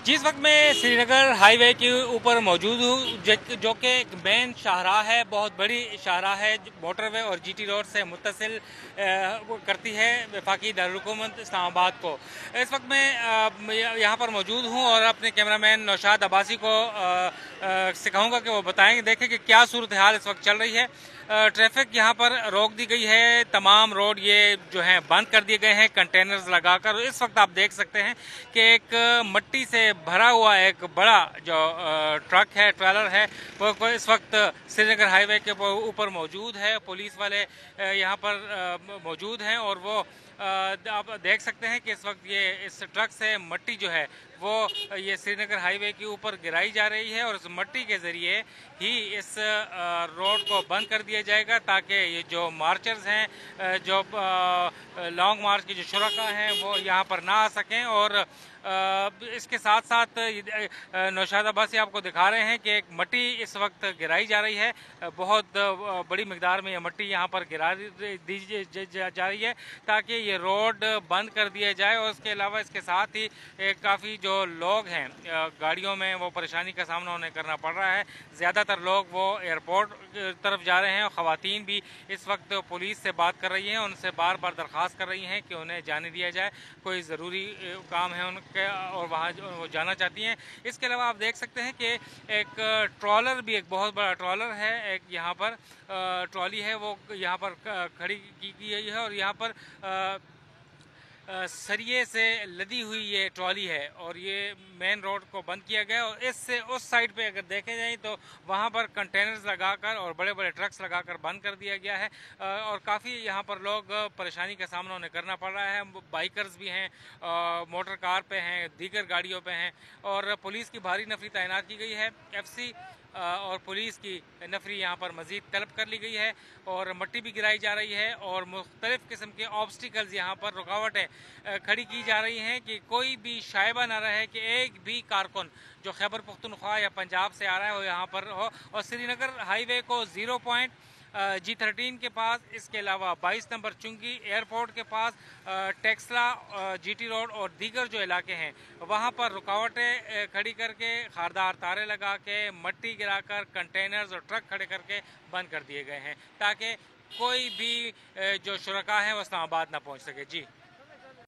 जी, इस वक्त मैं श्रीनगर हाईवे के ऊपर मौजूद हूँ, जो कि एक मेन शाहराह है, बहुत बड़ी शाहराह है, मोटरवे और जीटी रोड से मुत्तसिल वो करती है वफाकी दारुल-हुकूमत इस्लामाबाद को। इस वक्त मैं यहाँ पर मौजूद हूँ और अपने कैमरामैन नौशाद अब्बासी को सिखाऊंगा कि वो बताएंगे, देखें कि क्या सूरत हाल इस वक्त चल रही है। ट्रैफिक यहाँ पर रोक दी गई है, तमाम रोड ये जो है बंद कर दिए गए हैं कंटेनर्स लगाकर। इस वक्त आप देख सकते हैं कि एक मट्टी से भरा हुआ एक बड़ा जो ट्रक है, ट्रेलर है, वो इस वक्त श्रीनगर हाईवे के ऊपर मौजूद है। पुलिस वाले यहाँ पर मौजूद हैं और वो आप देख सकते हैं कि इस वक्त ये इस ट्रक से मट्टी जो है वो ये श्रीनगर हाईवे के ऊपर गिराई जा रही है और उस मट्टी के ज़रिए ही इस रोड को बंद कर दिया जाएगा, ताकि ये जो मार्चर्स हैं, जो लॉन्ग मार्च के जो शुरका हैं, वो यहाँ पर ना आ सकें। और इसके साथ साथ नौशाद अब्बासी आपको दिखा रहे हैं कि एक मट्टी इस वक्त गिराई जा रही है, बहुत बड़ी मिकदार में ये मट्टी यहाँ पर गिरा दी जा रही है ताकि ये रोड बंद कर दिया जाए। और इसके अलावा इसके साथ ही काफ़ी जो लोग हैं गाड़ियों में, वो परेशानी का सामना उन्हें करना पड़ रहा है। ज़्यादातर लोग वो एयरपोर्ट तरफ जा रहे हैं और ख़वातीन भी इस वक्त पुलिस से बात कर रही हैं, उनसे बार बार दरख्वास्त कर रही हैं कि उन्हें जाने दिया जाए, कोई ज़रूरी काम है उनके और वहाँ वो जाना चाहती हैं। इसके अलावा आप देख सकते हैं कि एक ट्रॉलर भी, एक बहुत बड़ा ट्रॉलर है, एक यहाँ पर ट्रॉली है, वो यहाँ पर खड़ी की गई है और यहाँ पर सरिये से लदी हुई ये ट्रॉली है और ये मेन रोड को बंद किया गया। और इससे उस साइड पे अगर देखे जाए तो वहाँ पर कंटेनर्स लगाकर और बड़े बड़े ट्रक्स लगाकर बंद कर दिया गया है। और काफ़ी यहाँ पर लोग परेशानी का सामना उन्हें करना पड़ रहा है। बाइकर्स भी हैं, मोटर कार पे हैं, दीगर गाड़ियों पे हैं और पुलिस की भारी नफरी तैनात की गई है। एफसी और पुलिस की नफरी यहाँ पर मजीद तलब कर ली गई है और मट्टी भी गिराई जा रही है और मुख्तलिफ़ किस्म के ऑब्स्टिकल्स यहाँ पर, रुकावटें खड़ी की जा रही हैं कि कोई भी शायबा न रहे कि एक भी कारकुन जो खैबर पख्तूनख्वा या पंजाब से आ रहा है वो यहाँ पर हो। और श्रीनगर हाईवे को 0 पॉइंट G13 के पास, इसके अलावा 22 नंबर चुंगी एयरपोर्ट के पास, टेक्सला, जीटी रोड और दीगर जो इलाके हैं वहाँ पर रुकावटें खड़ी करके, खारदार तारे लगा के, मट्टी गिराकर, कंटेनर्स और ट्रक खड़े करके बंद कर दिए गए हैं ताकि कोई भी जो शुरका हैं वो इस्लामाबाद ना पहुँच सके। जी।